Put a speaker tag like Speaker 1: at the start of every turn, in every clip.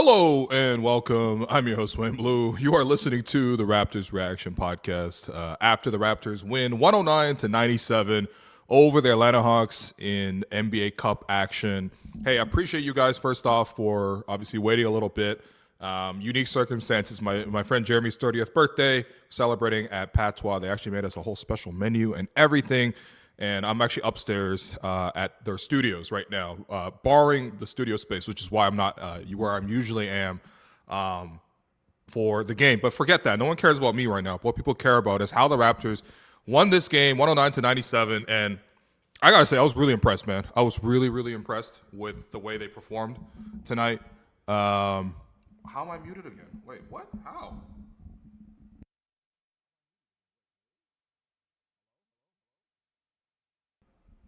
Speaker 1: Hello and welcome. I'm your host, Wayne Blue. You are listening to the Raptors Reaction Podcast after the Raptors win 109-97 over the Atlanta Hawks in NBA Cup action. Hey, I appreciate you guys, first off, for obviously waiting a little bit. Unique circumstances. My friend Jeremy's 30th birthday, celebrating at Patois. They actually made us a whole special menu and everything. And I'm actually upstairs at their studios right now, borrowing the studio space, which is why I'm not where I usually am for the game. But forget that. No one cares about me right now. What people care about is how the Raptors won this game, 109-97. And I got to say, I was really impressed, man. I was really, really impressed with the way they performed tonight. How am I muted again? Wait, what? How?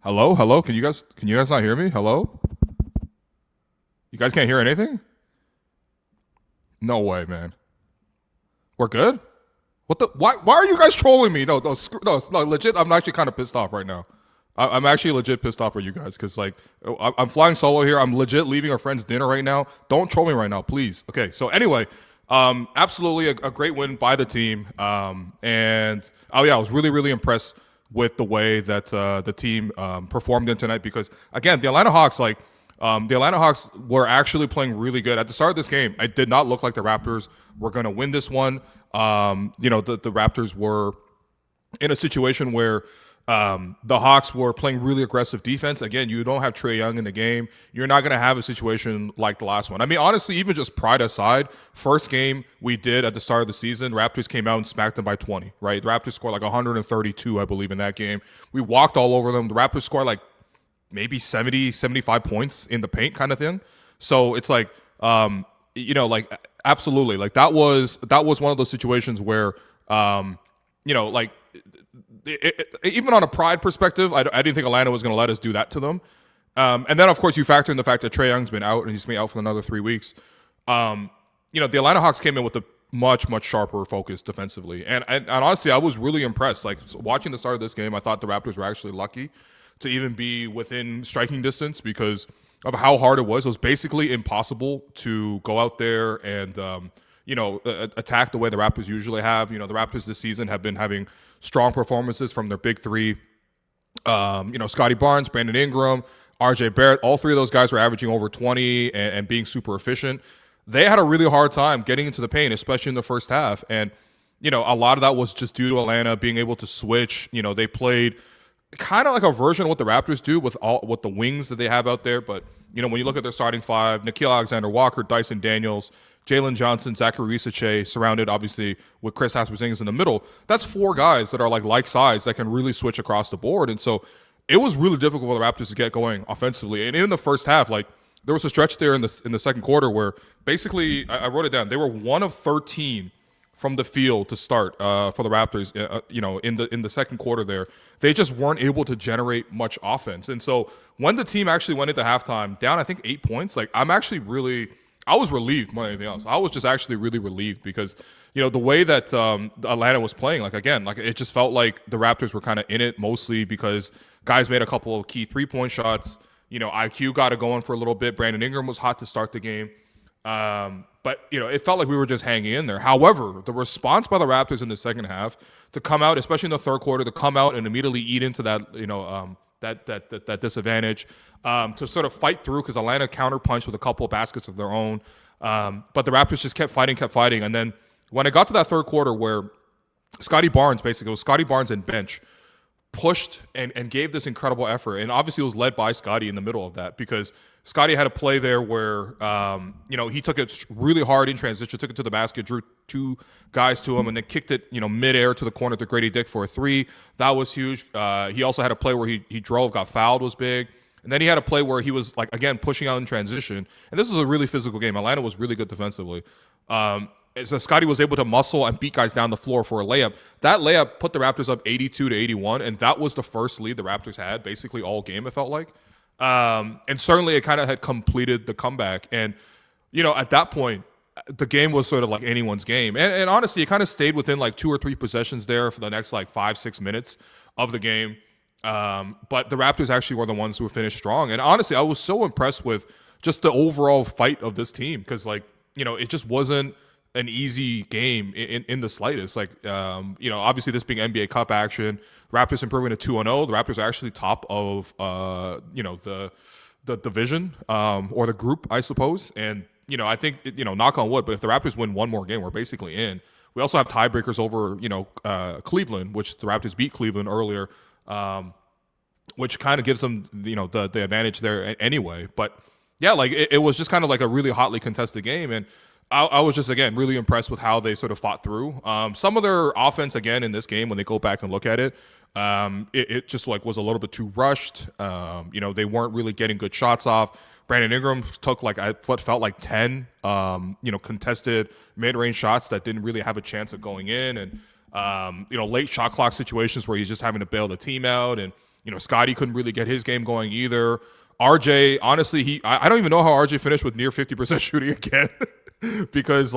Speaker 1: Hello? Can you guys not hear me? Hello? You guys can't hear anything? No way, man. We're good? What the? Why are you guys trolling me? No, legit. I'm actually kind of pissed off right now. I'm actually legit pissed off for you guys because, like, I'm flying solo here. I'm legit leaving our friend's dinner right now. Don't troll me right now, please. Okay, so anyway, absolutely a great win by the team. And I was really, really impressed with the way that the team performed in tonight because, again, the Atlanta Hawks were actually playing really good. At the start of this game, it did not look like the Raptors were going to win this one. The Raptors were in a situation where the Hawks were playing really aggressive defense. Again, you don't have Trae Young in the game. You're not going to have a situation like the last one. I mean, honestly, even just pride aside, first game we did at the start of the season, Raptors came out and smacked them by 20, right? The Raptors scored like 132, I believe, in that game. We walked all over them. The Raptors scored like maybe 70, 75 points in the paint kind of thing. So it's like, absolutely. Like that was one of those situations where, even on a pride perspective, I didn't think Atlanta was going to let us do that to them. And then, of course, you factor in the fact that Trae Young's been out and he's going to be out for another 3 weeks. The Atlanta Hawks came in with a much, much sharper focus defensively. And honestly, I was really impressed. Like, watching the start of this game, I thought the Raptors were actually lucky to even be within striking distance because of how hard it was. It was basically impossible to go out there and, attack the way the Raptors usually have. The Raptors this season have been having strong performances from their big three. Scottie Barnes, Brandon Ingram, RJ Barrett, all three of those guys were averaging over 20 and being super efficient. They had a really hard time getting into the paint, especially in the first half. And, a lot of that was just due to Atlanta being able to switch. They played kind of like a version of what the Raptors do with the wings that they have out there. But, when you look at their starting five, Nickeil Alexander-Walker, Dyson Daniels, Jalen Johnson, Zachary Risache, surrounded obviously with Chris Porzingis in the middle. That's four guys that are like size that can really switch across the board. And so it was really difficult for the Raptors to get going offensively. And in the first half, like there was a stretch there in the second quarter where basically I wrote it down. They were 1 of 13 from the field to start for the Raptors. In the second quarter there, they just weren't able to generate much offense. And so when the team actually went into halftime down, I think 8 points. Like I was relieved more than anything else. I was just actually really relieved because, the way that Atlanta was playing, it just felt like the Raptors were kind of in it mostly because guys made a couple of key three-point shots. IQ got it going for a little bit. Brandon Ingram was hot to start the game. But it felt like we were just hanging in there. However, the response by the Raptors in the second half to come out, especially in the third quarter, to come out and immediately eat into that, that disadvantage, to sort of fight through because Atlanta counterpunched with a couple of baskets of their own. But the Raptors just kept fighting. And then when it got to that third quarter where Scottie Barnes and bench pushed and gave this incredible effort. And obviously it was led by Scottie in the middle of that because Scottie had a play there where, he took it really hard in transition, took it to the basket, drew two guys to him, and then kicked it, midair to the corner to Grady Dick for a three. That was huge. He also had a play where he drove, got fouled, was big. And then he had a play where he was, pushing out in transition. And this was a really physical game. Atlanta was really good defensively. So Scottie was able to muscle and beat guys down the floor for a layup. That layup put the Raptors up 82-81, and that was the first lead the Raptors had basically all game, it felt like. And certainly it kind of had completed the comeback. And, at that point, the game was sort of like anyone's game. And honestly, it kind of stayed within 2 or 3 possessions there for the next 5-6 minutes of the game. But the Raptors actually were the ones who finished strong. And honestly, I was so impressed with just the overall fight of this team because, it just wasn't an easy game in the slightest. Like, obviously this being NBA Cup action, Raptors improving to 2-0. The Raptors are actually top of, the division or the group, I suppose. And, I think, knock on wood, but if the Raptors win one more game, we're basically in. We also have tiebreakers over, Cleveland, which the Raptors beat Cleveland earlier, which kind of gives them, the advantage there anyway. But, yeah, like it was just kind of like a really hotly contested game. And I was just, again, really impressed with how they sort of fought through. Some of their offense, again, in this game, when they go back and look at it, it just like was a little bit too rushed. They weren't really getting good shots off. Brandon Ingram took what felt like 10, contested mid-range shots that didn't really have a chance of going in. And, late shot clock situations where he's just having to bail the team out. And, Scottie couldn't really get his game going either. RJ, honestly, I don't even know how RJ finished with near 50% shooting again. Because,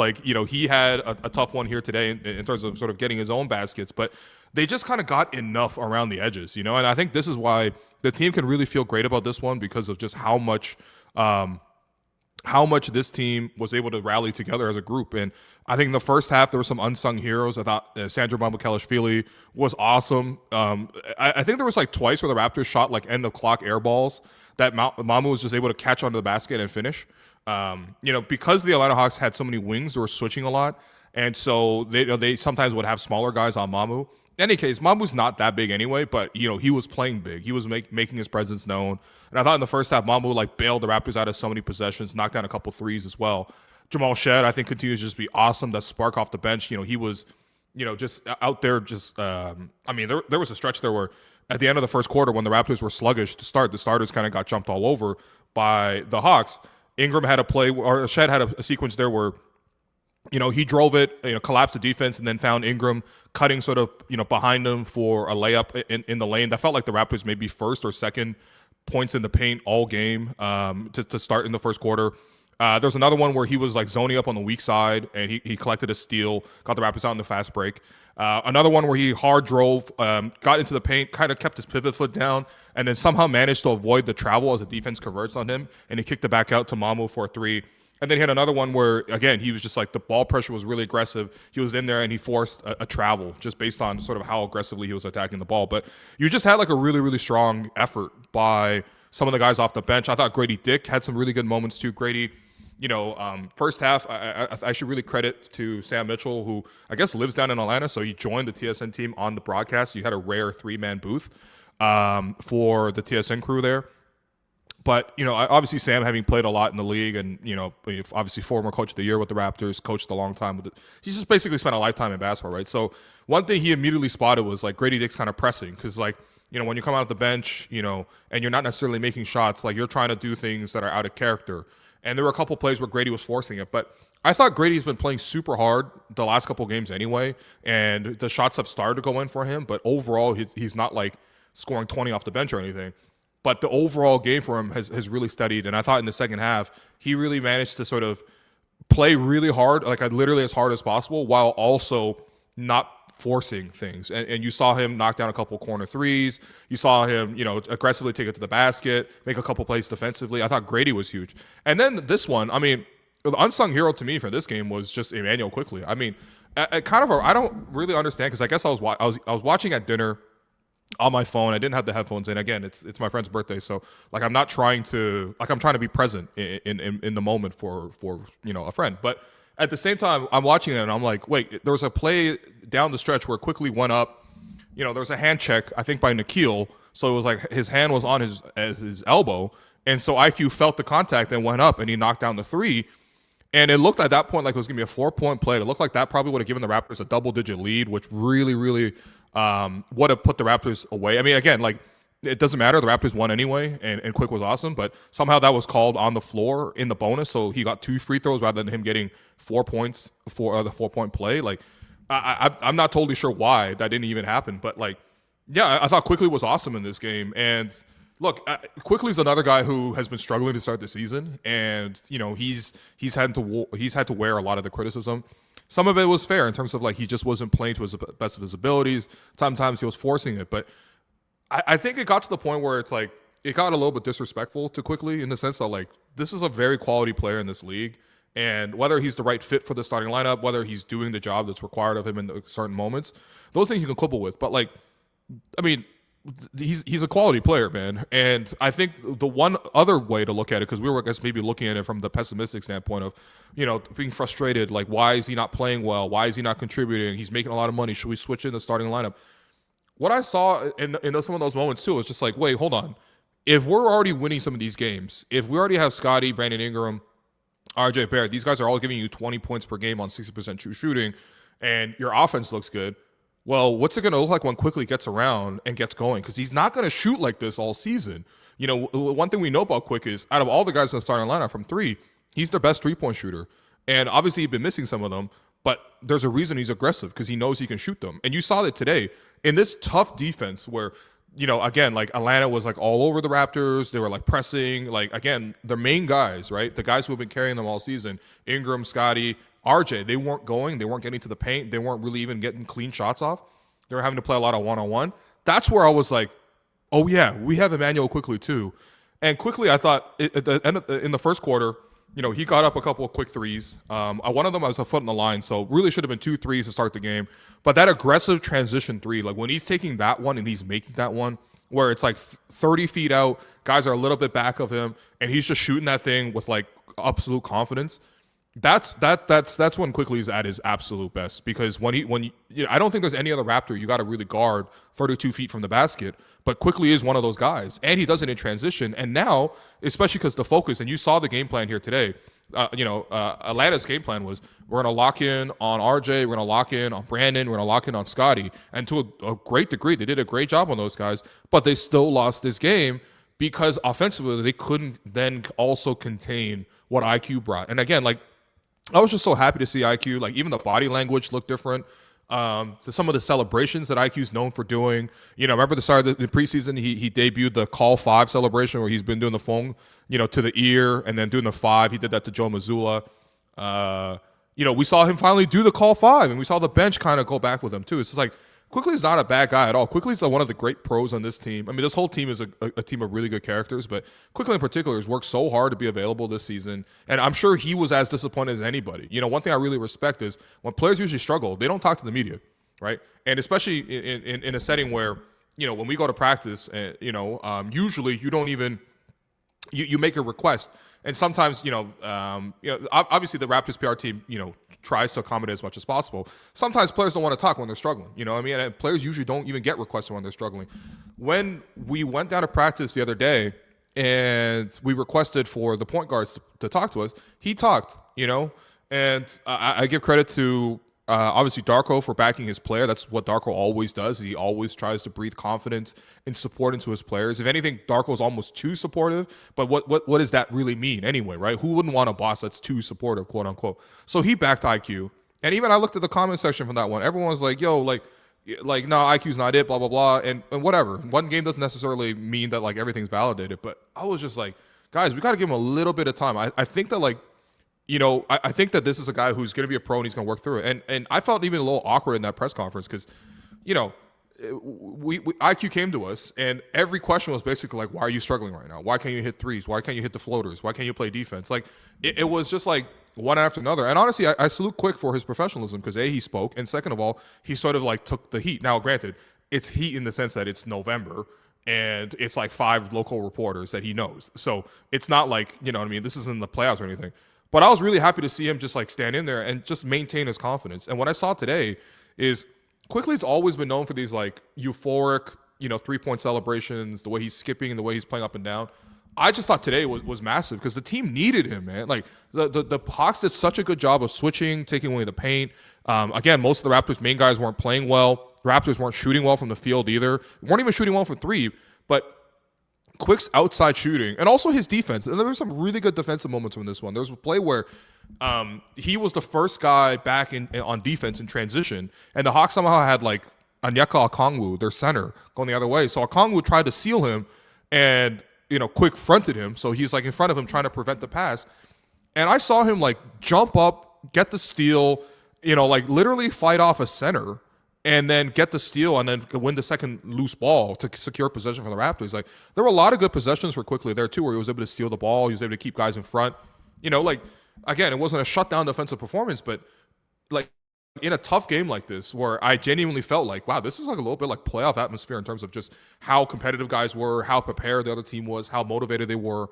Speaker 1: he had a tough one here today in terms of sort of getting his own baskets. But they just kind of got enough around the edges, And I think this is why the team can really feel great about this one, because of just how much this team was able to rally together as a group. And I think in the first half, there were some unsung heroes. I thought Sandro Mamukelashvili was awesome. I think there was twice where the Raptors shot end of clock air balls that Mamu was just able to catch onto the basket and finish. Because the Atlanta Hawks had so many wings, they were switching a lot. And so they sometimes would have smaller guys on Mamu. In any case, Mamu's not that big anyway, but, he was playing big. He was making his presence known. And I thought in the first half, Mamu, bailed the Raptors out of so many possessions, knocked down a couple threes as well. Jamal Shed, I think, continues to just be awesome. That spark off the bench. He was, just out there just there was a stretch there where at the end of the first quarter when the Raptors were sluggish to start, the starters kind of got jumped all over by the Hawks. Ingram had a play, or Shed had a sequence there where, he drove it, collapsed the defense, and then found Ingram cutting sort of, behind him for a layup in the lane. That felt like the Raptors maybe first or second points in the paint all game to start in the first quarter. There's another one where he was zoning up on the weak side, and he collected a steal, got the Raptors out in the fast break. Another one where he hard drove, got into the paint, kind of kept his pivot foot down, and then somehow managed to avoid the travel as the defense converts on him, and he kicked it back out to Mamu for a three. And then he had another one where, again, he was just the ball pressure was really aggressive. He was in there and he forced a travel just based on sort of how aggressively he was attacking the ball. But you just had a really, really strong effort by some of the guys off the bench. I thought Grady Dick had some really good moments too. Grady, first half, I should really credit to Sam Mitchell, who I guess lives down in Atlanta. So he joined the TSN team on the broadcast. You had a rare 3-man booth for the TSN crew there. But, obviously Sam having played a lot in the league and, obviously former coach of the year with the Raptors, coached a long time with it. He's just basically spent a lifetime in basketball, right? So one thing he immediately spotted was Grady Dick's kind of pressing because when you come out of the bench, and you're not necessarily making shots, you're trying to do things that are out of character. And there were a couple plays where Grady was forcing it. But I thought Grady's been playing super hard the last couple games anyway. And the shots have started to go in for him. But overall, he's not scoring 20 off the bench or anything. But the overall game for him has really steadied. And I thought in the second half, he really managed to sort of play really hard, literally as hard as possible, while also not forcing things. And you saw him knock down a couple corner threes. You saw him, aggressively take it to the basket, make a couple plays defensively. I thought Grady was huge. And then this one, the unsung hero to me for this game was just Immanuel Quickley. I don't really understand because I guess I was watching at dinner on my phone. I didn't have the headphones in. Again, it's my friend's birthday, so I'm not trying to I'm trying to be present in the moment for a friend. But at the same time, I'm watching it and I'm like, wait, there was a play down the stretch where Quickley went up. There was a hand check, I think by Nickeil, so it was his hand was on his elbow, and so IQ felt the contact and went up and he knocked down the three. And it looked at that point like it was going to be a 4-point play. It looked like that probably would have given the Raptors a double-digit lead, which really, really would have put the Raptors away. Again, it doesnment matter. The Raptors won anyway, and Quick was awesome. But somehow that was called on the floor in the bonus, so he got 2 free throws rather than him getting 4 points for the 4-point play. I'm not totally sure why that didn't even happen. But, I thought Quickley was awesome in this game. And look, Quickley's another guy who has been struggling to start the season, and he's had to wear a lot of the criticism. Some of it was fair in terms of he just wasn't playing to his best of his abilities. Sometimes he was forcing it, but I think it got to the point where it's it got a little bit disrespectful to Quickley in the sense that this is a very quality player in this league, And whether he's the right fit for the starting lineup, whether he's doing the job that's required of him in certain moments, those things you can quibble with. But like, I mean, he's a quality player, man. And I think the one other way to look at it, because we were, I guess, maybe looking at it from the pessimistic standpoint of, being frustrated, like, why is he not playing well? Why is he not contributing? He's making a lot of money. Should we switch in the starting lineup? What I saw in some of those moments too was just like, wait, hold on. If we're already winning some of these games, if we already have Scottie, Brandon Ingram, RJ Barrett, these guys are all giving you 20 points per game on 60% true shooting, and your offense looks good, well, what's it going to look like when Quickley gets around and gets going? Because he's not going to shoot like this all season. One thing we know about Quick is out of all the guys in the starting lineup from three, he's their best three-point shooter. And obviously he's been missing some of them, but there's a reason he's aggressive, because he knows he can shoot them. And you saw that today in this tough defense where, again, like Atlanta was like all over the Raptors. They were like pressing, like, again, their main guys, right? The guys who have been carrying them all season, Ingram, Scottie, RJ, they weren't going. They weren't getting to the paint. They weren't really even getting clean shots off. They were having to play a lot of one-on-one. That's where I was like, oh, yeah, we have Immanuel Quickley too. And Quickley, I thought, at the end in the first quarter, he got up a couple of quick threes. One of them, I was a foot in the line, so really should have been 2 threes to start the game. But that aggressive transition three, like when he's taking that one and he's making that one, where it's like 30 feet out, guys are a little bit back of him, and he's just shooting that thing with like absolute confidence. That's when Quickley's at his absolute best, because I don't think there's any other Raptor you got to really guard 32 feet from the basket, but Quickley is one of those guys, and he does it in transition. And now, especially because the focus, and you saw the game plan here today, Atlanta's game plan was, we're going to lock in on RJ, we're going to lock in on Brandon, we're going to lock in on Scottie, and to a great degree, they did a great job on those guys, but they still lost this game because offensively they couldn't then also contain what IQ brought. And again, like, I was just so happy to see IQ. Like, even the body language looked different. To some of the celebrations that IQ's known for doing. Remember the start of the preseason, he debuted the Call 5 celebration where he's been doing the phone, to the ear, and then doing the 5. He did that to Joe Mazzulla. We saw him finally do the Call 5, and we saw the bench kind of go back with him too. It's just like, Quickley's not a bad guy at all. Quickley's one of the great pros on this team. I mean, this whole team is a team of really good characters, but Quickley in particular has worked so hard to be available this season, and I'm sure he was as disappointed as anybody. One thing I really respect is when players usually struggle, they don't talk to the media, right? And especially in a setting where, when we go to practice, usually you don't even – you make a request. And sometimes, obviously the Raptors PR team, tries to accommodate as much as possible. Sometimes players don't want to talk when they're struggling, and players usually don't even get requests when they're struggling. When we went down to practice the other day and we requested for the point guards to talk to us, he talked, and I give credit to obviously Darko for backing his player. That's what Darko always does. He always tries to breathe confidence and support into his players. If anything, Darko is almost too supportive. But what does that really mean anyway, right? Who wouldn't want a boss that's too supportive, quote unquote? So he backed IQ. And even I looked at the comment section from that one. Everyone was like, yo, like no, IQ's not it, blah, blah, blah. And whatever. One game doesn't necessarily mean that like everything's validated. But I was just like, guys, we got to give him a little bit of time. I think that like, I think that this is a guy who's going to be a pro and he's going to work through it. And I felt even a little awkward in that press conference because, we IQ came to us and every question was basically like, why are you struggling right now? Why can't you hit threes? Why can't you hit the floaters? Why can't you play defense? Like, it was just like one after another. And honestly, I salute Quick for his professionalism because, A, he spoke, and second of all, he sort of like took the heat. Now, granted, it's heat in the sense that it's November and it's like 5 local reporters that he knows. So it's not like, this isn't the playoffs or anything. But I was really happy to see him just like stand in there and just maintain his confidence. And what I saw today is Quickley's always been known for these like euphoric, 3-point celebrations, the way he's skipping and the way he's playing up and down. I just thought today was massive because the team needed him, man. Like the Hawks did such a good job of switching, taking away the paint. Again, most of the Raptors' main guys weren't playing well. The Raptors weren't shooting well from the field either. Weren't even shooting well from 3. But Quick's outside shooting and also his defense. And there were some really good defensive moments from this one. There was a play where he was the first guy back on defense in transition, and the Hawks somehow had like Nickeil Okongwu, their center, going the other way. So Okongwu tried to seal him, and Quick fronted him. So he's like in front of him trying to prevent the pass. And I saw him like jump up, get the steal, like literally fight off a center and then get the steal and then win the second loose ball to secure possession for the Raptors. Like there were a lot of good possessions for Quickley there too, where he was able to steal the ball. He was able to keep guys in front. again, it wasn't a shutdown defensive performance, but like in a tough game like this, where I genuinely felt like, wow, this is like a little bit like playoff atmosphere in terms of just how competitive guys were, how prepared the other team was, how motivated they were,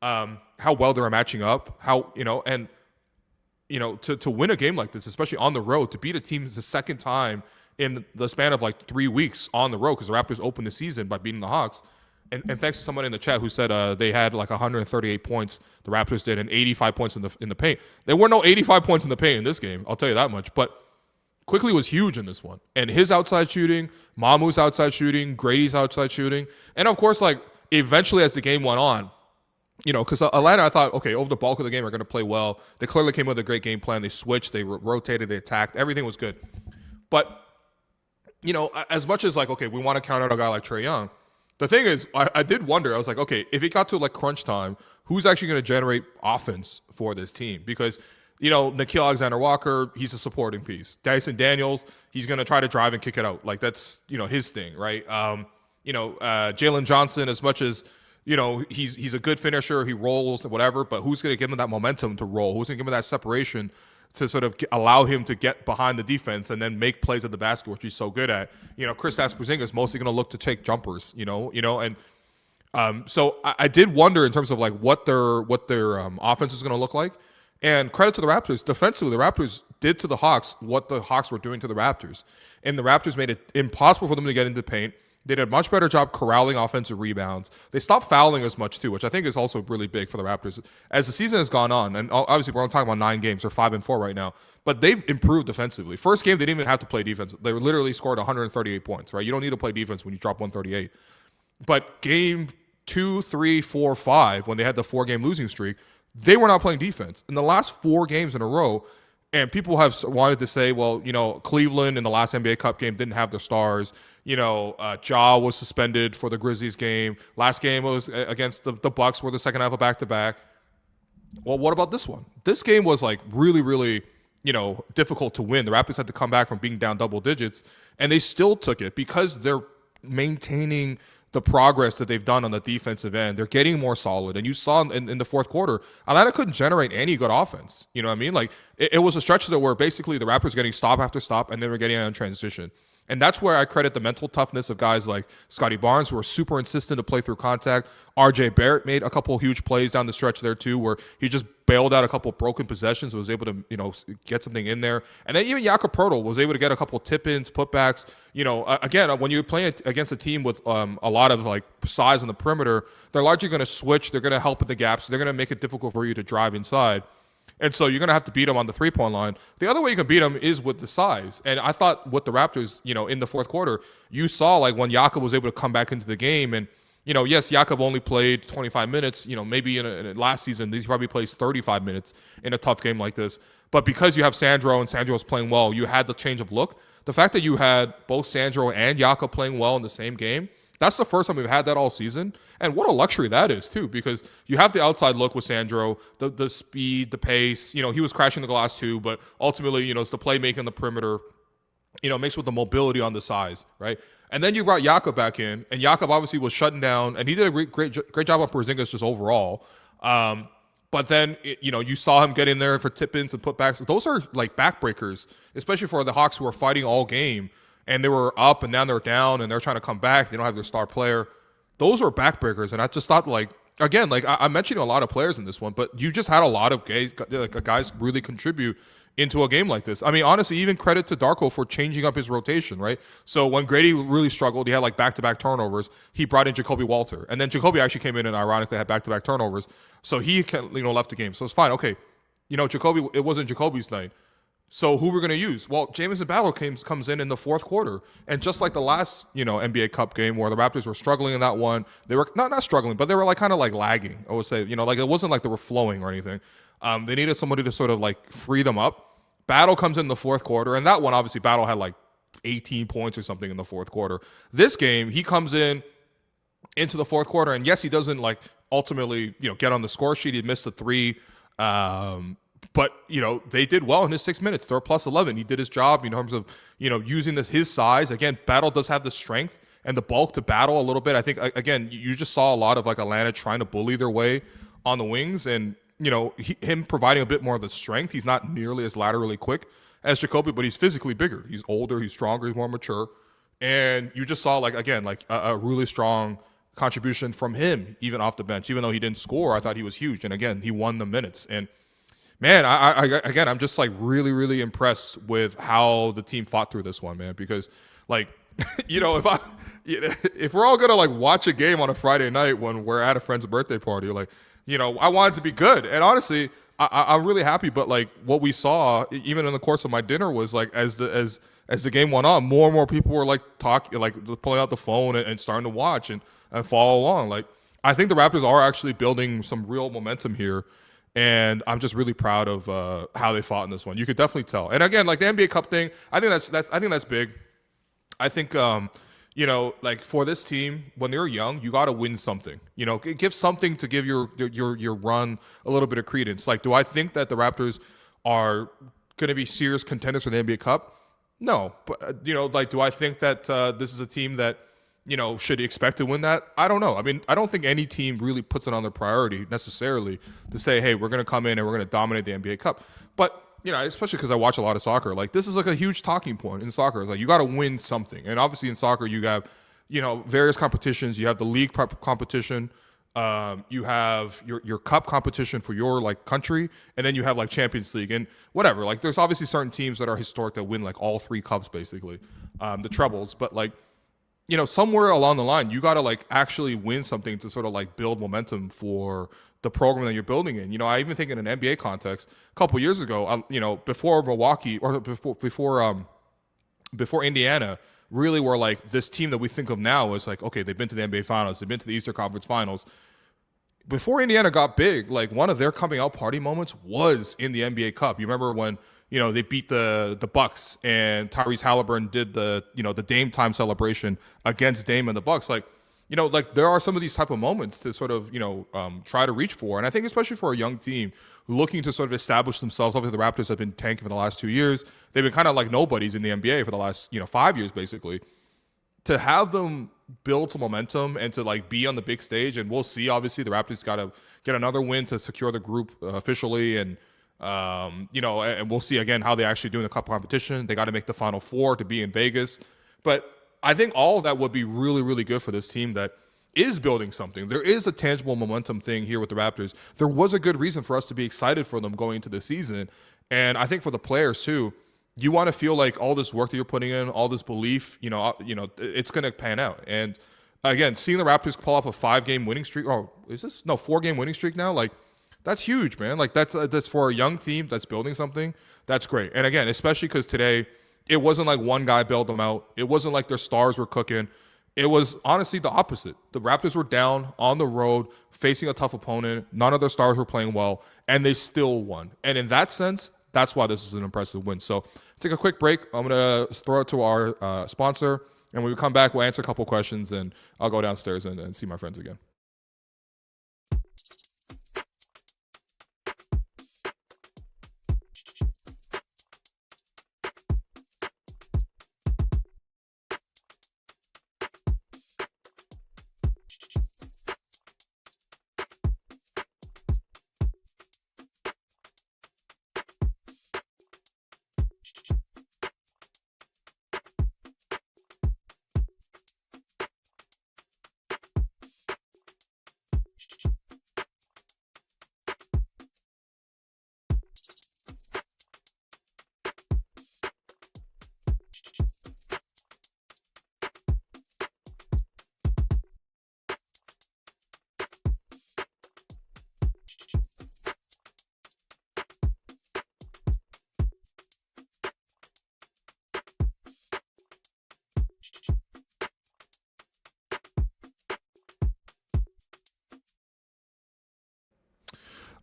Speaker 1: how well they were matching up, how, and to win a game like this, especially on the road, to beat a team the second time in the span of like 3 weeks on the road, because the Raptors opened the season by beating the Hawks. And thanks to someone in the chat who said they had like 138 points, the Raptors did, and 85 points in the paint. There were no 85 points in the paint in this game, I'll tell you that much. But Quickley was huge in this one. And his outside shooting, Mamu's outside shooting, Grady's outside shooting. And of course, like eventually as the game went on, because Atlanta, I thought, okay, over the bulk of the game, are going to play well. They clearly came with a great game plan. They switched, they rotated, they attacked. Everything was good. But, as much as like, okay, we want to count out a guy like Trae Young, the thing is, I did wonder. I was like, okay, if it got to like crunch time, who's actually going to generate offense for this team? Because, Nickeil Alexander-Walker, he's a supporting piece. Dyson Daniels, he's going to try to drive and kick it out. Like that's, his thing, right? Jalen Johnson, as much as, he's a good finisher, he rolls and whatever, but who's going to give him that momentum to roll? Who's going to give him that separation to sort of allow him to get behind the defense and then make plays at the basket, which he's so good at? Kristaps Porzingis is mostly going to look to take jumpers, and so I did wonder in terms of like what their offense is going to look like. And credit to the Raptors. Defensively, the Raptors did to the Hawks what the Hawks were doing to the Raptors. And the Raptors made it impossible for them to get into the paint. They did a much better job corralling offensive rebounds. They stopped fouling as much too, which I think is also really big for the Raptors. As the season has gone on, and obviously we're only talking about 9 games, they're 5-4 right now, but they've improved defensively. First game, they didn't even have to play defense. They literally scored 138 points, right? You don't need to play defense when you drop 138. But game 2, 3, 4, 5, when they had the 4-game losing streak, they were not playing defense. In the last 4 games in a row, and people have wanted to say, well, Cleveland in the last NBA Cup game didn't have their stars. Ja was suspended for the Grizzlies game. Last game was against the Bucks, where the second half of back-to-back. Well, what about this one? This game was like really, really, difficult to win. The Raptors had to come back from being down double digits, and they still took it because they're maintaining the progress that they've done on the defensive end. They're getting more solid. And you saw in the fourth quarter, Atlanta couldn't generate any good offense. You know what I mean? Like it was a stretch there where basically the Raptors were getting stop after stop and they were getting on transition. And that's where I credit the mental toughness of guys like Scottie Barnes, who are super insistent to play through contact. RJ Barrett made a couple huge plays down the stretch there too, where he just bailed out a couple broken possessions, was able to, get something in there. And then even Jakob Poeltl was able to get a couple tip-ins, putbacks. Again, when you're playing against a team with a lot of like size on the perimeter, they're largely going to switch. They're going to help with the gaps. They're going to make it difficult for you to drive inside. And so you're going to have to beat them on the three-point line. The other way you can beat them is with the size. And I thought with the Raptors, in the fourth quarter, you saw like when Jakob was able to come back into the game. And, yes, Jakob only played 25 minutes. Maybe in last season, he probably plays 35 minutes in a tough game like this. But because you have Sandro and Sandro's playing well, you had the change of look. The fact that you had both Sandro and Jakob playing well in the same game, that's the first time we've had that all season. And what a luxury that is, too, because you have the outside look with Sandro, the speed, the pace. He was crashing the glass, too, but ultimately, it's the playmaking on the perimeter, mixed with the mobility on the size, right? And then you brought Jakob back in, and Jakob obviously was shutting down, and he did a great job on Porzingis just overall. But then, you saw him get in there for tip-ins and putbacks. Those are like backbreakers, especially for the Hawks who are fighting all game. And they were up and now they're down and they're trying to come back. They don't have their star player. Those are backbreakers. And I just thought, like, again, like I'm mentioning a lot of players in this one, but you just had a lot of guys really contribute into a game like this. I mean, honestly, even credit to Darko for changing up his rotation, right? So when Grady really struggled, he had like back-to-back turnovers. He brought in Jacoby Walter. And then Jacoby actually came in and ironically had back-to-back turnovers. So he left the game. So it's fine. Okay. Jacoby, it wasn't Jacoby's night. So who we're going to use? Well, Jamison Battle comes in the fourth quarter. And just like the last, NBA Cup game where the Raptors were struggling in that one, they were not struggling, but they were like kind of like lagging, I would say. Like it wasn't like they were flowing or anything. They needed somebody to sort of like free them up. Battle comes in the fourth quarter. And that one, obviously, Battle had like 18 points or something in the fourth quarter. This game, he comes into the fourth quarter. And yes, he doesn't like ultimately, get on the score sheet. He missed a 3. But, they did well in his 6 minutes. They're plus 11. He did his job in terms of, using his size. Again, Battle does have the strength and the bulk to battle a little bit. I think, again, you just saw a lot of like Atlanta trying to bully their way on the wings. And, him providing a bit more of the strength. He's not nearly as laterally quick as Jacoby, but he's physically bigger. He's older, he's stronger, he's more mature. And you just saw, a really strong contribution from him, even off the bench. Even though he didn't score, I thought he was huge. And again, he won the minutes. And man, I'm just really, really impressed with how the team fought through this one, man. Because if we're all gonna watch a game on a Friday night when we're at a friend's birthday party, I want it to be good. And honestly, I'm really happy. But what we saw, even in the course of my dinner, was as the game went on, more and more people were talking, pulling out the phone and starting to watch and follow along. I think the Raptors are actually building some real momentum here. And I'm just really proud of how they fought in this one. You could definitely tell. And again, the NBA Cup thing, I think that's big. I think for this team, when they're young, you got to win something. Give something to give your run a little bit of credence. Do I think that the Raptors are going to be serious contenders for the NBA Cup? No, but do I think that this is a team that should expect to win that? I don't know. I mean, I don't think any team really puts it on their priority necessarily to say, hey, we're going to come in and we're going to dominate the NBA Cup. But, especially because I watch a lot of soccer, this is a huge talking point in soccer. It's you got to win something. And obviously in soccer, you have, various competitions. You have the league competition. You have your cup competition for your country. And then you have Champions League and whatever. There's obviously certain teams that are historic that win all three cups, basically, the trebles. But somewhere along the line, you got to actually win something to sort of build momentum for the program that you're building in. I even think in an NBA context, a couple years ago, before Milwaukee or before Indiana really were this team that we think of now is okay, they've been to the NBA Finals, they've been to the Eastern Conference Finals. Before Indiana got big, one of their coming out party moments was in the NBA Cup. You remember when they beat the Bucks and Tyrese Halliburton did the Dame time celebration against Dame and the Bucks. There are some of these type of moments to sort of try to reach for, and I think especially for a young team looking to sort of establish themselves. Obviously, the Raptors have been tanking for the last 2 years. They've been kind of like nobodies in the NBA for the last 5 years, basically. To have them build some momentum and to be on the big stage, and we'll see. Obviously, the Raptors got to get another win to secure the group officially, and and we'll see again how they actually do in the cup competition. They got to make the Final Four to be in Vegas. But I think all of that would be really, really good for this team that is building something. There is a tangible momentum thing here with the Raptors. There was a good reason for us to be excited for them going into the season. And I think for the players too, you want to feel all this work that you're putting in, all this belief, it's going to pan out. And again, seeing the Raptors pull up a 5-game winning streak, 4-game winning streak now, that's huge, man. That's for a young team that's building something. That's great. And again, especially because today it wasn't one guy bailed them out. It wasn't their stars were cooking. It was honestly the opposite. The Raptors were down on the road, facing a tough opponent. None of their stars were playing well, and they still won. And in that sense, that's why this is an impressive win. So take a quick break. I'm going to throw it to our sponsor, and when we come back, we'll answer a couple questions, and I'll go downstairs and see my friends again.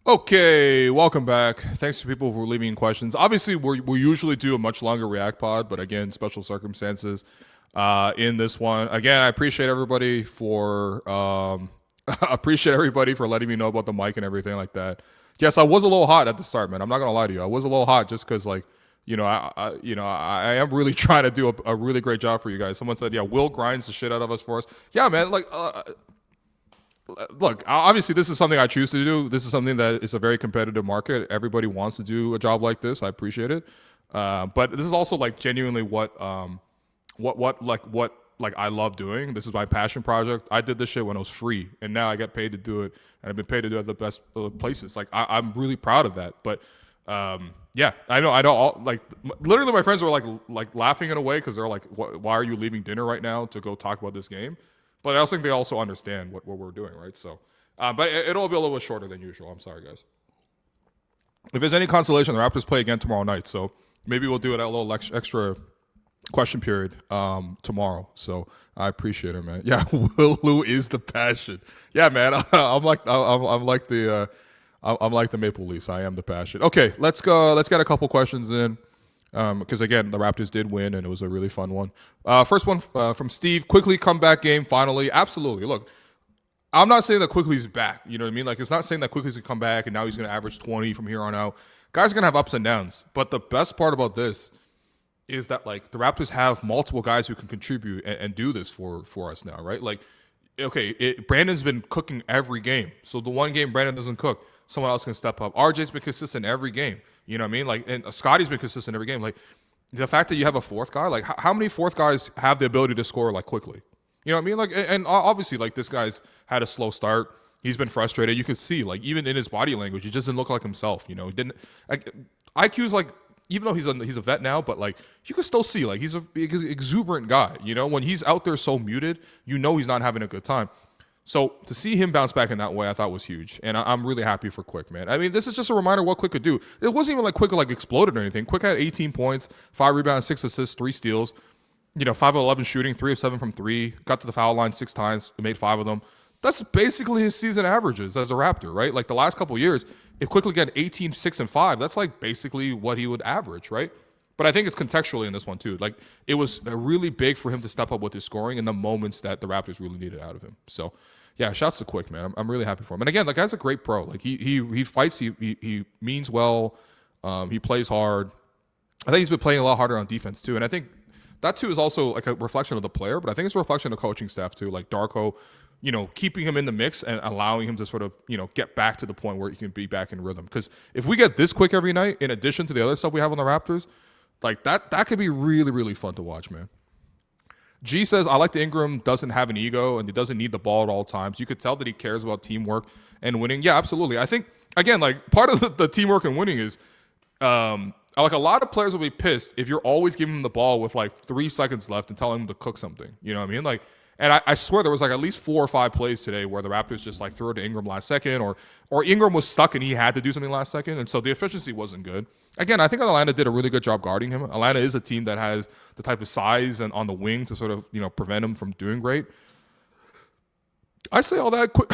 Speaker 1: Okay, welcome back. Thanks to people for leaving questions. Obviously, we usually do a much longer React pod, but again, special circumstances in this one. Again, I appreciate everybody for letting me know about the mic and everything like that. Yes, I was a little hot at the start, man. I'm not gonna lie to you. I was a little hot just because, I am really trying to do a really great job for you guys. Someone said, "Yeah, Will grinds the shit out of us for us." Yeah, man. look, obviously this is something I choose to do. This is something that is a very competitive market. Everybody wants to do a job like this. I appreciate it. But this is also like genuinely what I love doing. This is my passion project. I did this shit when it was free, and now I get paid to do it, and I've been paid to do it at the best places. Like I'm really proud of that. But yeah, I know. Like literally, my friends were like laughing in a way because they're like, "Why are you leaving dinner right now to go talk about this game?" But I also think they also understand what we're doing, right? So, but it'll be a little bit shorter than usual. I'm sorry, guys. If there's any consolation, the Raptors play again tomorrow night, so maybe we'll do it at a little extra question period tomorrow. So I appreciate it, man. Yeah, Will Lou is the passion. Yeah, man. I'm like the Maple Leafs. I am the passion. Okay, let's go. Let's get a couple questions in. Because again, the Raptors did win, and it was a really fun one. First one from Steve: Quickley comeback game finally. Absolutely. Look, I'm not saying that Quickley's back. You know what I mean? Like, it's not saying that Quickley's gonna come back and now he's gonna average 20 from here on out. Guys are gonna have ups and downs. But the best part about this is that like the Raptors have multiple guys who can contribute and do this for us now, right? Like, okay, Brandon's been cooking every game. So the one game Brandon doesn't cook, someone else can step up. RJ's been consistent every game. You know what I mean? Like, and Scottie's been consistent every game. Like, the fact that you have a fourth guy, like, how many fourth guys have the ability to score like quickly? You know what I mean? Like, and obviously, like, this guy's had a slow start. He's been frustrated. You can see, like, even in his body language, he just didn't look like himself. You know, he didn't. Like, IQ's like, even though he's a vet now, but like, you can still see, like, he's an exuberant guy. You know, when he's out there so muted, you know he's not having a good time. So to see him bounce back in that way, I thought was huge, and I'm really happy for Quick, man. I mean, this is just a reminder of what Quick could do. It wasn't even like Quick like exploded or anything. Quick had 18 points, 5 rebounds, 6 assists, 3 steals. You know, 5 of 11 shooting, 3 of 7 from 3. Got to the foul line 6 times, made 5 of them. That's basically his season averages as a Raptor, right? Like the last couple of years, if Quickly got 18, 6, and 5, that's like basically what he would average, right? But I think it's contextually in this one too. Like, it was really big for him to step up with his scoring in the moments that the Raptors really needed out of him. So, yeah, shouts to Quick, man. I'm really happy for him. And again, the guy's a great pro. Like, he fights. He means well. He plays hard. I think he's been playing a lot harder on defense too. And I think that too is also like a reflection of the player, but I think it's a reflection of coaching staff too. Like Darko, you know, keeping him in the mix and allowing him to sort of, you know, get back to the point where he can be back in rhythm. Because if we get this Quick every night, in addition to the other stuff we have on the Raptors, like that could be really, really fun to watch, man. G says, I like that Ingram doesn't have an ego and he doesn't need the ball at all times. You could tell that he cares about teamwork and winning. Yeah, absolutely. I think, again, like part of the teamwork and winning is like a lot of players will be pissed if you're always giving them the ball with like 3 seconds left and telling them to cook something. You know what I mean? Like, and I swear there was like at least 4 or 5 plays today where the Raptors just like threw it to Ingram last second or Ingram was stuck and he had to do something last second. And so the efficiency wasn't good. Again, I think Atlanta did a really good job guarding him. Atlanta is a team that has the type of size and on the wing to sort of, you know, prevent him from doing great. I say all that quick,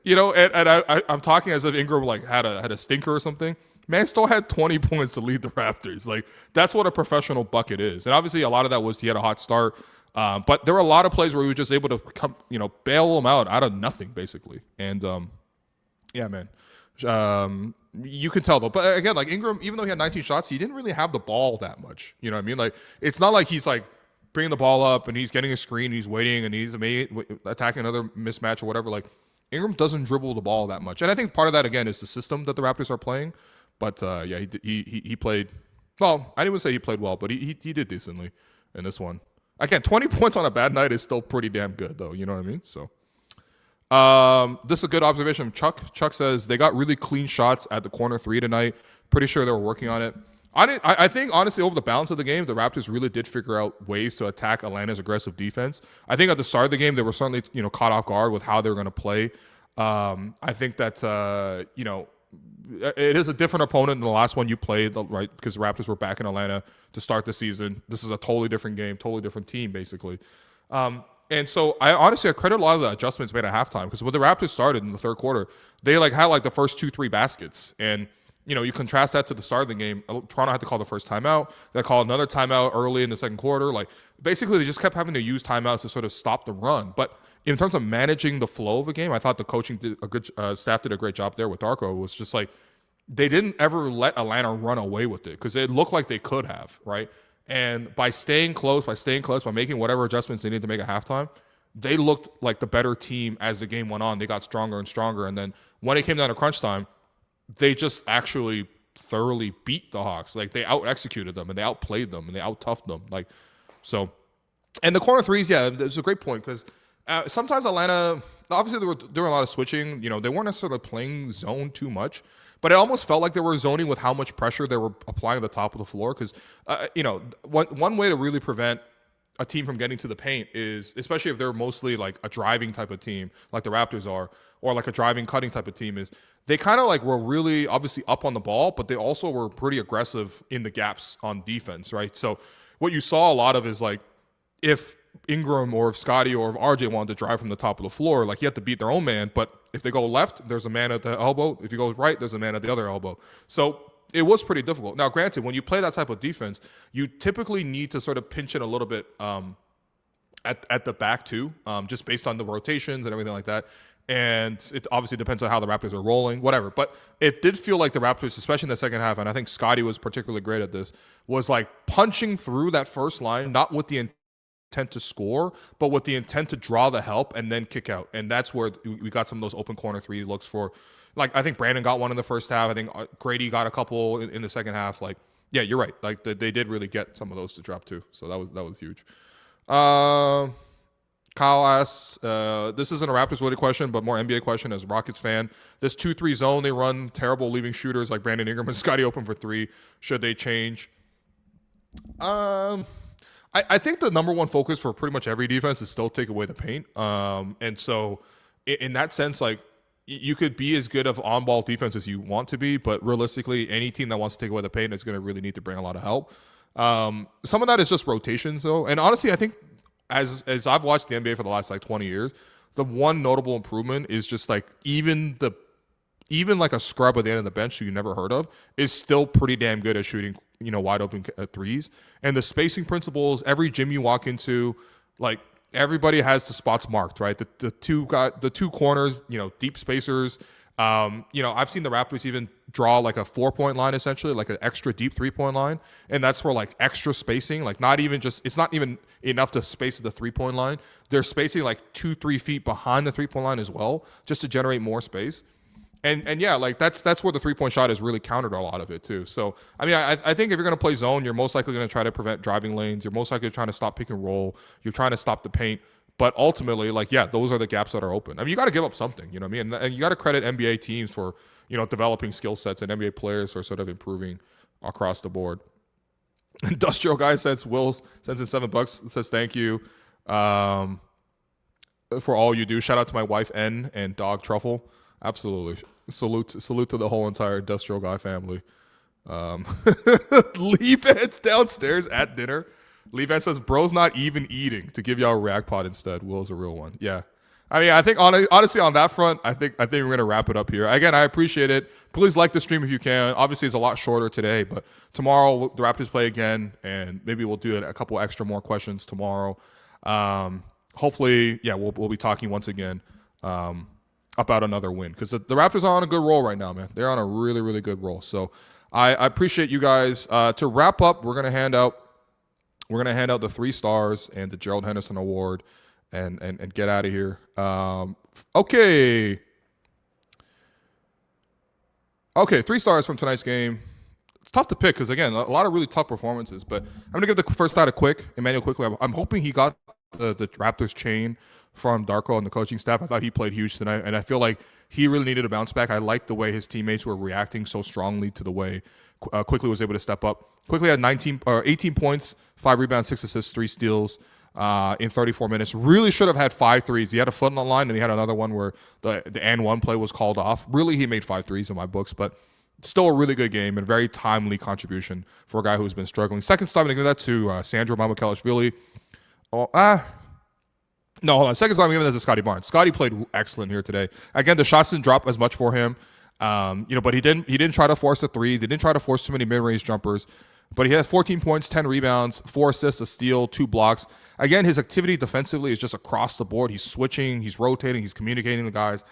Speaker 1: you know, and I'm talking as if Ingram like had a stinker or something. Man still had 20 points to lead the Raptors. Like, that's what a professional bucket is. And obviously a lot of that was he had a hot start. But there were a lot of plays where he was just able to come, you know, bail them out of nothing, basically. And yeah, man. You can tell though. But again, like Ingram, even though he had 19 shots, he didn't really have the ball that much. You know what I mean? Like, it's not like he's like bringing the ball up and he's getting a screen, and he's waiting and he's attacking another mismatch or whatever. Like, Ingram doesn't dribble the ball that much. And I think part of that, again, is the system that the Raptors are playing. But yeah, he played well. I didn't even say he played well, but he did decently in this one. Again, 20 points on a bad night is still pretty damn good, though. You know what I mean? So, this is a good observation from Chuck. Chuck says they got really clean shots at the corner 3 tonight. Pretty sure they were working on it. I think, honestly, over the balance of the game, the Raptors really did figure out ways to attack Atlanta's aggressive defense. I think at the start of the game, they were certainly, you know, caught off guard with how they were going to play. I think that, you know, it is a different opponent than the last one you played, right? Because the Raptors were back in Atlanta to start the season. This is a totally different game, totally different team, basically. And so I credit a lot of the adjustments made at halftime, because when the Raptors started in the third quarter, they like had like the first 2-3 baskets. And, you know, you contrast that to the start of the game. Toronto had to call the first timeout. They called another timeout early in the second quarter. Like, basically, they just kept having to use timeouts to sort of stop the run. But in terms of managing the flow of the game, I thought the coaching staff did a great job there with Darko. It was just like they didn't ever let Atlanta run away with it, because it looked like they could have, right? And by staying close, by making whatever adjustments they needed to make at halftime, they looked like the better team as the game went on. They got stronger and stronger. And then when it came down to crunch time, they just actually thoroughly beat the Hawks. Like, they out-executed them, and they outplayed them, and they out-toughed them. Like, so, and the corner threes, yeah, it's a great point, because sometimes Atlanta, obviously they were doing a lot of switching. You know, they weren't necessarily playing zone too much, but it almost felt like they were zoning with how much pressure they were applying at the top of the floor. Because, you know, one way to really prevent a team from getting to the paint is, especially if they're mostly like a driving type of team, like the Raptors are, or like a driving, cutting type of team, is they kind of like were really obviously up on the ball, but they also were pretty aggressive in the gaps on defense, right? So what you saw a lot of is like, if Ingram or if Scottie or if RJ wanted to drive from the top of the floor, like, you have to beat their own man. But if they go left, there's a man at the elbow. If you go right, there's a man at the other elbow. So it was pretty difficult. Now, granted, when you play that type of defense, you typically need to sort of pinch it a little bit at the back too, just based on the rotations and everything like that. And it obviously depends on how the Raptors are rolling, whatever. But it did feel like the Raptors, especially in the second half, and I think Scottie was particularly great at this, was like punching through that first line, not with the intent to score, but with the intent to draw the help and then kick out. And that's where we got some of those open corner three looks for. Like, I think Brandon got one in the first half. I think Grady got a couple in the second half. Like, yeah, you're right. Like, they did really get some of those to drop too. So that was huge. Kyle asks, this isn't a Raptors-related question, but more NBA question as a Rockets fan. This 2-3 zone they run, terrible leaving shooters like Brandon Ingram and Scottie open for three. Should they change? I think the number one focus for pretty much every defense is still take away the paint. And so in that sense, like, you could be as good of on-ball defense as you want to be, but realistically, any team that wants to take away the paint is going to really need to bring a lot of help. Some of that is just rotations, though. And honestly, I think as I've watched the NBA for the last, like, 20 years, the one notable improvement is just, like, even like a scrub at the end of the bench who you never heard of is still pretty damn good at shooting, you know, wide open threes. And the spacing principles, every gym you walk into, like, everybody has the spots marked, right? The two corners, you know, deep spacers. You know, I've seen the Raptors even draw like a 4-point line, essentially, like an extra deep 3-point line. And that's for like extra spacing, like it's not even enough to space at the 3-point line. They're spacing like 2-3 feet behind the 3-point line as well, just to generate more space. And yeah, like that's where the 3-point shot has really countered a lot of it too. So, I mean, I think if you're going to play zone, you're most likely going to try to prevent driving lanes. You're most likely trying to stop pick and roll. You're trying to stop the paint. But ultimately, like, yeah, those are the gaps that are open. I mean, you got to give up something, you know what I mean? And you got to credit NBA teams for, you know, developing skill sets, and NBA players for sort of improving across the board. Industrial guy says, Will sends in $7, says thank you for all you do. Shout out to my wife, N, and dog Truffle. Absolutely. Salute to the whole entire Industrial Guy family. Lee Vance downstairs at dinner. Lee Vance says, bro's not even eating, to give y'all a react pod instead. Will's a real one. Yeah. I mean, I think honestly on that front, I think we're going to wrap it up here. Again, I appreciate it. Please like the stream if you can. Obviously, it's a lot shorter today, but tomorrow the Raptors play again, and maybe we'll do a couple extra more questions tomorrow. Hopefully, yeah, we'll be talking once again about another win, because the Raptors are on a good roll right now, man. They're on a really, really good roll. So I appreciate you guys. To wrap up, we're gonna hand out the 3 stars and the Gerald Henderson Award, and get out of here. Okay, 3 stars from tonight's game. It's tough to pick because, again, a lot of really tough performances. But I'm gonna give the first out a Immanuel Quickley. I'm hoping he got the Raptors chain from Darko and the coaching staff. I thought he played huge tonight, and I feel like he really needed a bounce back. I liked the way his teammates were reacting so strongly to the way Quickley was able to step up. Quickley had 18 points, 5 rebounds, 6 assists, 3 steals in 34 minutes. Really should have had 5 threes. He had a foot on the line, and he had another one where the and one play was called off. Really, he made 5 threes in my books, but still a really good game and very timely contribution for a guy who's been struggling. Second star, I'm going to give that to Sandro Mamukelashvili. No, hold on. Second time I'm giving that to Scottie Barnes. Scottie played excellent here today. Again, the shots didn't drop as much for him, but he didn't try to force the threes. He didn't try to force too many mid-range jumpers. But he has 14 points, 10 rebounds, 4 assists, a steal, 2 blocks. Again, his activity defensively is just across the board. He's switching, he's rotating, he's communicating with guys.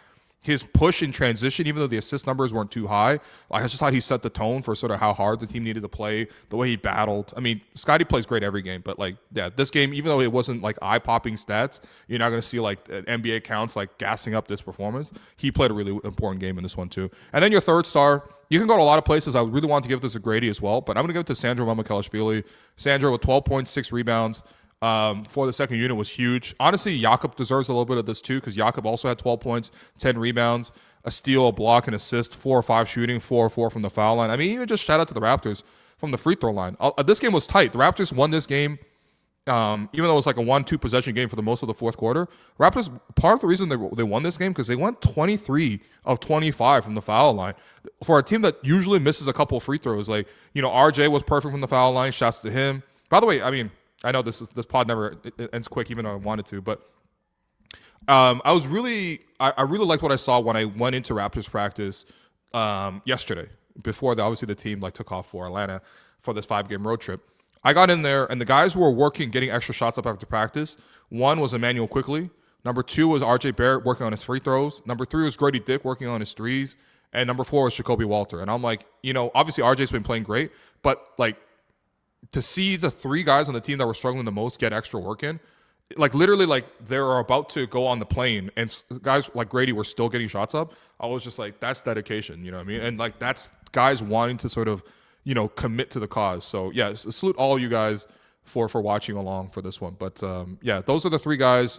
Speaker 1: his push in transition, even though the assist numbers weren't too high, like I just thought he set the tone for sort of how hard the team needed to play, the way he battled. I mean, Scottie plays great every game, but like, yeah, this game, even though it wasn't like eye-popping stats, you're not going to see like NBA counts like gassing up this performance. He played a really important game in this one too. And then your third star, you can go to a lot of places. I really want to give this to Grady as well, but I'm going to give it to Sandro Mamukelashvili. Sandro with 12.6 rebounds. For the second unit was huge. Honestly, Jakob deserves a little bit of this too, because Jakob also had 12 points, 10 rebounds, a steal, a block, an assist, 4 or 5 shooting, 4 or 4 from the foul line. I mean, even just shout out to the Raptors from the free throw line. This game was tight. The Raptors won this game, even though it was like a 1-2 possession game for the most of the fourth quarter. Raptors, part of the reason they won this game because they went 23 of 25 from the foul line. For a team that usually misses a couple of free throws, like, RJ was perfect from the foul line. Shouts to him. By the way, I mean, I know this pod never ends quick, even though I wanted to, but I really liked what I saw when I went into Raptors practice yesterday, before obviously the team like took off for Atlanta for this 5-game road trip. I got in there, and the guys who were working, getting extra shots up after practice, one was Immanuel Quickley, number 2 was RJ Barrett working on his free throws, number 3 was Grady Dick working on his threes, and number 4 was Jacoby Walter. And I'm like, obviously RJ's been playing great, but like, to see the 3 guys on the team that were struggling the most get extra work in, like literally like they were about to go on the plane and guys like Grady were still getting shots up, I was just like, that's dedication, you know what I mean? And like that's guys wanting to sort of, commit to the cause. So yeah, salute all you guys for watching along for this one. But yeah, those are the 3 guys.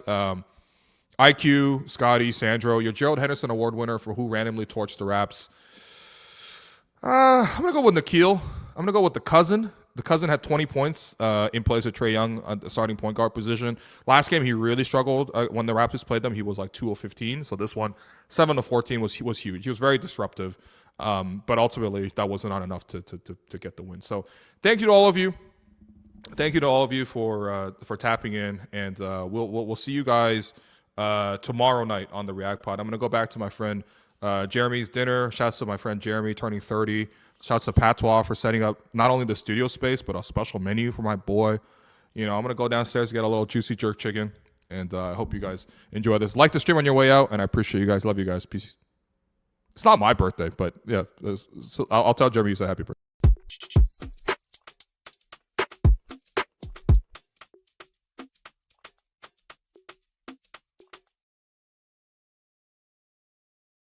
Speaker 1: IQ, Scottie, Sandro, your Gerald Henderson Award winner for who randomly torched the Raps. I'm going to go with Nickeil. I'm going to go with the cousin. The cousin had 20 points in place of Trae Young at the starting point guard position. Last game, he really struggled. When the Raptors played them, he was like 2 of 15. So this one, 7 of 14 was huge. He was very disruptive. But ultimately, that wasn't enough to get the win. So thank you to all of you. Thank you to all of you for tapping in. And we'll see you guys tomorrow night on the React Pod. I'm going to go back to my friend Jeremy's dinner. Shouts to my friend Jeremy turning 30. Shouts to Patois for setting up not only the studio space, but a special menu for my boy. I'm going to go downstairs to get a little juicy jerk chicken. And I hope you guys enjoy this. Like the stream on your way out, and I appreciate you guys. Love you guys. Peace. It's not my birthday, but yeah. I'll tell Jeremy he's a happy birthday.